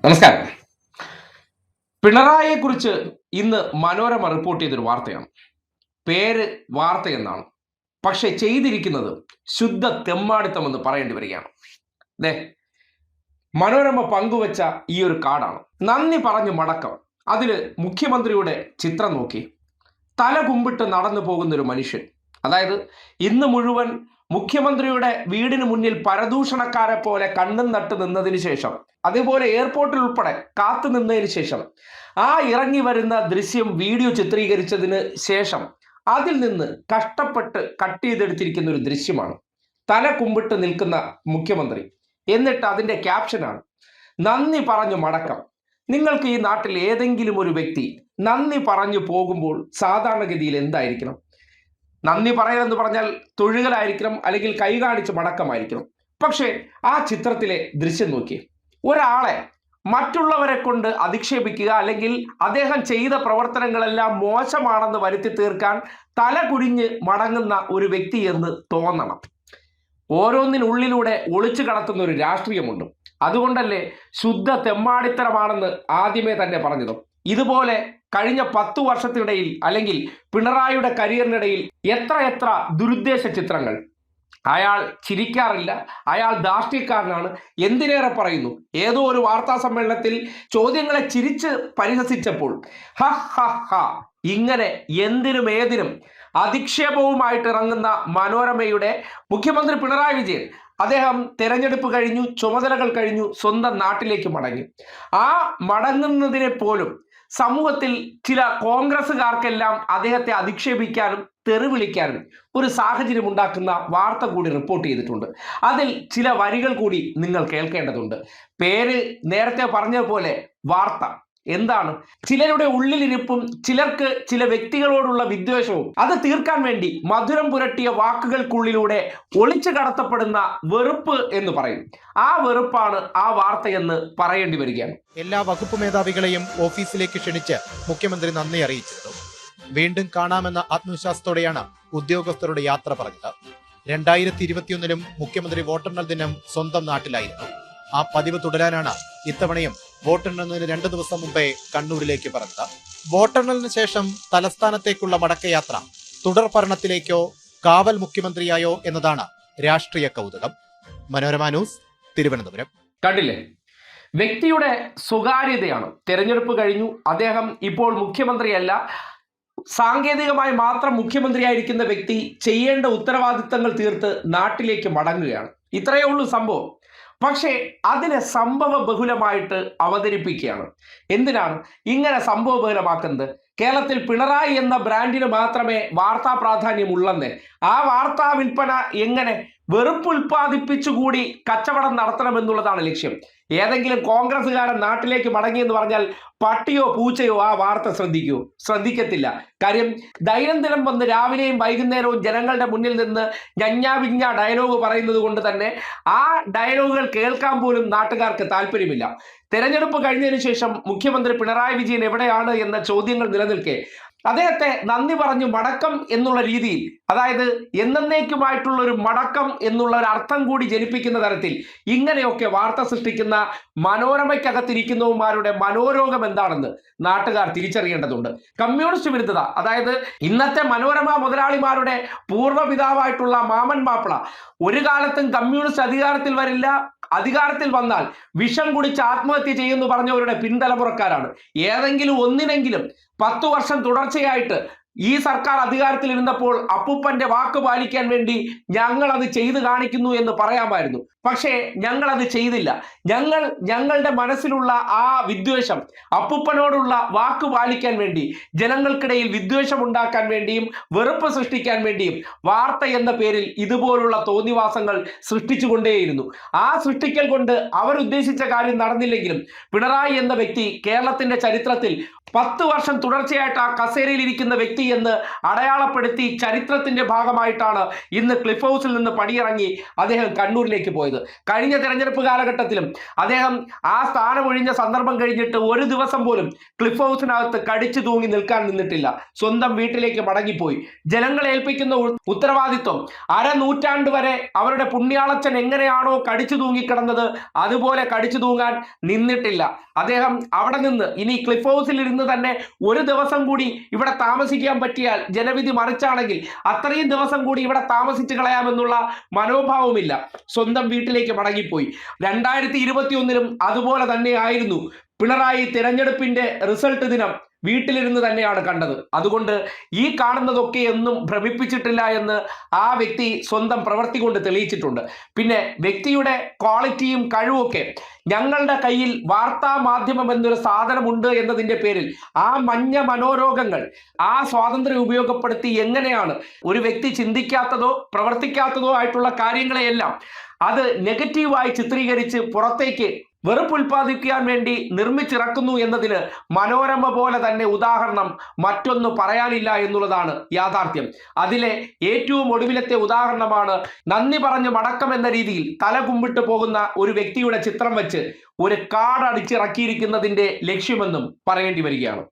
നമസ്കാരം. പിണറായിയെക്കുറിച്ച് ഇന്ന് മനോരമ റിപ്പോർട്ട് ചെയ്തൊരു വാർത്തയാണ്. പേര് വാർത്ത എന്നാണ്, പക്ഷെ ചെയ്തിരിക്കുന്നത് ശുദ്ധ തെമ്മാടിത്തമെന്ന് പറയേണ്ടി വരികയാണ്. ദേ, മനോരമ പങ്കുവച്ച ഈ ഒരു കാർഡാണ്. നന്ദി പറഞ്ഞു മടക്കം. അതിൽ മുഖ്യമന്ത്രിയുടെ ചിത്രം നോക്കി തല കുമ്പിട്ട് നടന്നു പോകുന്നൊരു മനുഷ്യൻ. അതായത് ഇന്ന് മുഴുവൻ മുഖ്യമന്ത്രിയുടെ വീടിന് മുന്നിൽ പരദൂഷണക്കാരെ പോലെ കണ്ണും നട്ട് നിന്നതിന് ശേഷം, അതേപോലെ എയർപോർട്ടിൽ ഉൾപ്പെടെ കാത്തു നിന്നതിന് ശേഷം, ആ ഇറങ്ങി വരുന്ന ദൃശ്യം വീഡിയോ ചിത്രീകരിച്ചതിന് ശേഷം അതിൽ നിന്ന് കഷ്ടപ്പെട്ട് കട്ട് ചെയ്തെടുത്തിരിക്കുന്ന ഒരു ദൃശ്യമാണ്. തല കുമ്പിട്ട് നിൽക്കുന്ന മുഖ്യമന്ത്രി. എന്നിട്ട് അതിൻ്റെ ക്യാപ്ഷനാണ് നന്ദി പറഞ്ഞു മടക്കം. നിങ്ങൾക്ക് ഈ നാട്ടിൽ ഏതെങ്കിലും ഒരു വ്യക്തി നന്ദി പറഞ്ഞു പോകുമ്പോൾ സാധാരണഗതിയിൽ എന്തായിരിക്കണം? നന്ദി പറയലെന്ന് പറഞ്ഞാൽ തൊഴുകലായിരിക്കണം, അല്ലെങ്കിൽ കൈ കാണിച്ച് മടക്കമായിരിക്കണം. പക്ഷേ ആ ചിത്രത്തിലെ ദൃശ്യം നോക്കി, ഒരാളെ മറ്റുള്ളവരെ കൊണ്ട് അധിക്ഷേപിക്കുക, അല്ലെങ്കിൽ അദ്ദേഹം ചെയ്ത പ്രവർത്തനങ്ങളെല്ലാം മോശമാണെന്ന് വരുത്തി തീർക്കാൻ തല കുനിഞ്ഞ് മടങ്ങുന്ന ഒരു വ്യക്തി എന്ന് തോന്നണം. ഓരോന്നിനുള്ളിലൂടെ ഒളിച്ചു കടത്തുന്ന ഒരു രാഷ്ട്രീയമുണ്ട്. അതുകൊണ്ടല്ലേ ശുദ്ധ തെമ്മാടിത്തരമാണെന്ന് ആദ്യമേ തന്നെ പറഞ്ഞത്. ഇതുപോലെ കഴിഞ്ഞ 10 വർഷത്തിനിടയിൽ, അല്ലെങ്കിൽ പിണറായിയുടെ കരിയറിനിടയിൽ എത്ര ദുരുദ്ദേശ ചിത്രങ്ങൾ. അയാൾ ചിരിക്കാറില്ല, അയാൾ ധാർഷ്ട്യക്കാരനാണ്. എന്തിനേറെ പറയുന്നു, ഏതോ ഒരു വാർത്താ സമ്മേളനത്തിൽ ചോദ്യങ്ങളെ ചിരിച്ച് പരിഹസിച്ചപ്പോൾ ഹ ഹ ഹ ഇങ്ങനെ എന്തിനും ഏതിനും അധിക്ഷേപവുമായിട്ട് ഇറങ്ങുന്ന മനോരമയുടെ മുഖ്യമന്ത്രി പിണറായി വിജയൻ, അദ്ദേഹം തെരഞ്ഞെടുപ്പ് കഴിഞ്ഞു, ചുമതലകൾ കഴിഞ്ഞു, സ്വന്തം നാട്ടിലേക്ക് മടങ്ങി. ആ മടങ്ങുന്നതിനെ പോലും സമൂഹത്തിൽ ചില കോൺഗ്രസ്സുകാർക്കെല്ലാം അദ്ദേഹത്തെ അധിക്ഷേപിക്കാനും തെറി വിളിക്കാനും ഒരു സാഹചര്യം ഉണ്ടാക്കുന്ന വാർത്ത കൂടി റിപ്പോർട്ട് ചെയ്തിട്ടുണ്ട്. അതിൽ ചില വരികൾ കൂടി നിങ്ങൾ കേൾക്കേണ്ടതുണ്ട്. പേര് നേരത്തെ പറഞ്ഞതുപോലെ വാർത്ത എന്താണ്? ചിലരുടെ ഉള്ളിലിരിപ്പും ചിലർക്ക് ചില വ്യക്തികളോടുള്ള വിദ്വേഷവും അത് തീർക്കാൻ വേണ്ടി മധുരം പുരട്ടിയ വാക്കുകൾക്കുള്ളിലൂടെ ഒളിച്ചു കടത്തപ്പെടുന്ന വെറുപ്പ് എന്ന് പറയും. ആ വെറുപ്പാണ് ആ വാർത്തയെന്ന് പറയേണ്ടി വരികയാണ്. എല്ലാ വകുപ്പ് മേധാവികളെയും ഓഫീസിലേക്ക് ക്ഷണിച്ച് മുഖ്യമന്ത്രി നന്ദി അറിയിച്ചിരുന്നു. വീണ്ടും കാണാമെന്ന ആത്മവിശ്വാസത്തോടെയാണ് ഉദ്യോഗസ്ഥരുടെ യാത്ര പറഞ്ഞത്. 2021 മുഖ്യമന്ത്രി വോട്ടെണ്ണൽ ദിനം സ്വന്തം നാട്ടിലായിരുന്നു. ആ പതിവ് തുടരാനാണ് ഇത്തവണയും വോട്ടെണ്ണലിന് 2 ദിവസം മുമ്പേ കണ്ണൂരിലേക്ക് പറഞ്ഞത്. വോട്ടെണ്ണലിന് ശേഷം തലസ്ഥാനത്തേക്കുള്ള മടക്കയാത്ര തുടർ ഭരണത്തിലേക്കോ കാവൽ മുഖ്യമന്ത്രിയായോ എന്നതാണ് രാഷ്ട്രീയ കൗതുകം. മനോരമ ന്യൂസ്, തിരുവനന്തപുരം. കണ്ടില്ലേ, വ്യക്തിയുടെ സ്വകാര്യതയാണ്. തെരഞ്ഞെടുപ്പ് കഴിഞ്ഞു, അദ്ദേഹം ഇപ്പോൾ മുഖ്യമന്ത്രിയല്ല, സാങ്കേതികമായി മാത്രം മുഖ്യമന്ത്രിയായിരിക്കുന്ന വ്യക്തി ചെയ്യേണ്ട ഉത്തരവാദിത്തങ്ങൾ തീർത്ത് നാട്ടിലേക്ക് മടങ്ങുകയാണ്. ഇത്രയേ ഉള്ളൂ സംഭവം. പക്ഷേ അതിനെ സംഭവ ബഹുലമായിട്ട് അവതരിപ്പിക്കുകയാണ്. എന്തിനാണ് ഇങ്ങനെ സംഭവ ബഹുലമാക്കുന്നത്? കേരളത്തിൽ പിണറായി എന്ന ബ്രാൻഡിന് മാത്രമേ വാർത്താ പ്രാധാന്യമുള്ളെന്ന്. ആ വാർത്താ വിൽപ്പന എങ്ങനെ വെറുപ്പ് ഉൽപ്പാദിപ്പിച്ചുകൂടി കച്ചവടം നടത്തണമെന്നുള്ളതാണ് ലക്ഷ്യം. ഏതെങ്കിലും കോൺഗ്രസ്സുകാരൻ നാട്ടിലേക്ക് മടങ്ങിയെന്ന് പറഞ്ഞാൽ പട്ടിയോ പൂച്ചയോ ആ വാർത്ത ശ്രദ്ധിക്കത്തില്ല. കാര്യം ദൈനംദിനം വന്ന് രാവിലെയും വൈകുന്നേരവും ജനങ്ങളുടെ മുന്നിൽ നിന്ന് ഞഞ്ഞാവിഞ്ഞ ഡയലോഗ് പറയുന്നത് കൊണ്ട് തന്നെ ആ ഡയലോഗുകൾ കേൾക്കാൻ പോലും നാട്ടുകാർക്ക് താല്പര്യമില്ല. തെരഞ്ഞെടുപ്പ് കഴിഞ്ഞതിന് ശേഷം മുഖ്യമന്ത്രി പിണറായി വിജയൻ എവിടെയാണ് എന്ന ചോദ്യങ്ങൾ നിലനിൽക്കെ അദ്ദേഹത്തെ നന്ദി പറഞ്ഞു മടക്കം എന്നുള്ള രീതിയിൽ, അതായത് എന്നേക്കുമായിട്ടുള്ള ഒരു മടക്കം എന്നുള്ള ഒരു അർത്ഥം കൂടി ജനിപ്പിക്കുന്ന തരത്തിൽ ഇങ്ങനെയൊക്കെ വാർത്ത സൃഷ്ടിക്കുന്ന മനോരമയ്ക്കകത്തിരിക്കുന്നവന്മാരുടെ മനോരോഗം എന്താണെന്ന് നാട്ടുകാർ തിരിച്ചറിയേണ്ടതുണ്ട്. കമ്മ്യൂണിസ്റ്റ് വിരുദ്ധത, അതായത് ഇന്നത്തെ മനോരമ മുതലാളിമാരുടെ പൂർവ്വപിതാവായിട്ടുള്ള മാമൻ മാപ്പിള ഒരു കാലത്തും കമ്മ്യൂണിസ്റ്റ് അധികാരത്തിൽ വരില്ല, അധികാരത്തിൽ വന്നാൽ വിഷം കുടിച്ച് ആത്മഹത്യ ചെയ്യുമെന്ന് പറഞ്ഞവരുടെ പിൻതലമുറക്കാരാണ്. ഏതെങ്കിലും ഒന്നിനെങ്കിലും 10 വർഷം തുടർച്ചയായിട്ട് ഈ സർക്കാർ അധികാരത്തിൽ ഇരുന്നപ്പോൾ അപ്പൂപ്പന്റെ വാക്ക് പാലിക്കാൻ വേണ്ടി ഞങ്ങൾ അത് ചെയ്തു കാണിക്കുന്നു എന്ന് പറയാമായിരുന്നു. പക്ഷേ ഞങ്ങൾ അത് ചെയ്തില്ല. ഞങ്ങളുടെ മനസ്സിലുള്ള ആ വിദ്വേഷം, അപ്പൂപ്പനോടുള്ള വാക്ക് പാലിക്കാൻ വേണ്ടി, ജനങ്ങൾക്കിടയിൽ വിദ്വേഷം ഉണ്ടാക്കാൻ വേണ്ടിയും വെറുപ്പ് സൃഷ്ടിക്കാൻ വേണ്ടിയും വാർത്ത എന്ന പേരിൽ ഇതുപോലുള്ള തോന്നിവാസങ്ങൾ സൃഷ്ടിച്ചുകൊണ്ടേയിരുന്നു. ആ സൃഷ്ടിക്കൽ കൊണ്ട് അവരുദ്ദേശിച്ച കാര്യം നടന്നില്ലെങ്കിലും പിണറായി എന്ന വ്യക്തി കേരളത്തിന്റെ ചരിത്രത്തിൽ 10 വർഷം തുടർച്ചയായിട്ട് ആ കസേരയിൽ ഇരിക്കുന്ന വ്യക്തി എന്ന് അടയാളപ്പെടുത്തി ചരിത്രത്തിന്റെ ഭാഗമായിട്ടാണ് ഇന്ന് ക്ലിഫ് ഹൗസിൽ നിന്ന് പടിയിറങ്ങി അദ്ദേഹം കണ്ണൂരിലേക്ക് പോയത്. കഴിഞ്ഞ തെരഞ്ഞെടുപ്പ് കാലഘട്ടത്തിലും അദ്ദേഹം ആ സ്ഥാനമൊഴിഞ്ഞ സന്ദർഭം കഴിഞ്ഞിട്ട് ഒരു ദിവസം പോലും ക്ലിഫ് ഹൗസിനകത്ത് കടിച്ചു തൂങ്ങി നിൽക്കാൻ നിന്നിട്ടില്ല. സ്വന്തം വീട്ടിലേക്ക് മടങ്ങിപ്പോയി. ജനങ്ങളെ ഏൽപ്പിക്കുന്ന ഉത്തരവാദിത്വം അരനൂറ്റാണ്ട് വരെ അവരുടെ പുണ്യാളച്ചൻ എങ്ങനെയാണോ കടിച്ചു തൂങ്ങിക്കിടന്നത് അതുപോലെ കടിച്ചു തൂങ്ങാൻ നിന്നിട്ടില്ല. അദ്ദേഹം അവിടെ നിന്ന് ഇനി ക്ലിഫ് ഹൗസിൽ ഇരുന്ന് തന്നെ ഒരു ദിവസം കൂടി ഇവിടെ താമസിക്കാൻ പറ്റിയാൽ ജനവിധി മറിച്ചാണെങ്കിൽ അത്രയും ദിവസം കൂടി ഇവിടെ താമസിച്ച് കളയാമെന്നുള്ള മനോഭാവമില്ല. സ്വന്തം വീട്ടിലേക്ക് മടങ്ങിപ്പോയി. 2021 അതുപോലെ തന്നെയായിരുന്നു. പിണറായി തിരഞ്ഞെടുപ്പിന്റെ റിസൾട്ട് ദിനം വീട്ടിലിരുന്ന് തന്നെയാണ് കണ്ടത്. അതുകൊണ്ട് ഈ കാണുന്നതൊക്കെ ഒന്നും ഭ്രമിപ്പിച്ചിട്ടില്ല എന്ന് ആ വ്യക്തി സ്വന്തം പ്രവൃത്തി കൊണ്ട് തെളിയിച്ചിട്ടുണ്ട്. പിന്നെ വ്യക്തിയുടെ ക്വാളിറ്റിയും കഴിവുമൊക്കെ ഞങ്ങളുടെ കയ്യിൽ വാർത്താ മാധ്യമം എന്നൊരു സാധനമുണ്ട് എന്നതിൻ്റെ പേരിൽ ആ മഞ്ഞ മനോരോഗങ്ങൾ ആ സ്വാതന്ത്ര്യം ഉപയോഗപ്പെടുത്തി എങ്ങനെയാണ് ഒരു വ്യക്തി ചിന്തിക്കാത്തതോ പ്രവർത്തിക്കാത്തതോ ആയിട്ടുള്ള കാര്യങ്ങളെയെല്ലാം അത് നെഗറ്റീവായി ചിത്രീകരിച്ച് പുറത്തേക്ക് വെറുപ്പ് ഉൽപ്പാദിപ്പിക്കാൻ വേണ്ടി നിർമ്മിച്ചിറക്കുന്നു എന്നതിന് മനോരമ പോലെ തന്നെ ഉദാഹരണം മറ്റൊന്ന് പറയാനില്ല എന്നുള്ളതാണ് യാഥാർത്ഥ്യം. അതിലെ ഏറ്റവും ഒടുവിലത്തെ ഉദാഹരണമാണ് നന്ദി പറഞ്ഞു മടക്കം എന്ന രീതിയിൽ തല കുമ്പിട്ട് പോകുന്ന ഒരു വ്യക്തിയുടെ ചിത്രം വെച്ച് ഒരു കാർഡ് അടിച്ചിറക്കിയിരിക്കുന്നതിന്റെ ലക്ഷ്യമെന്നും പറയേണ്ടി വരികയാണ്.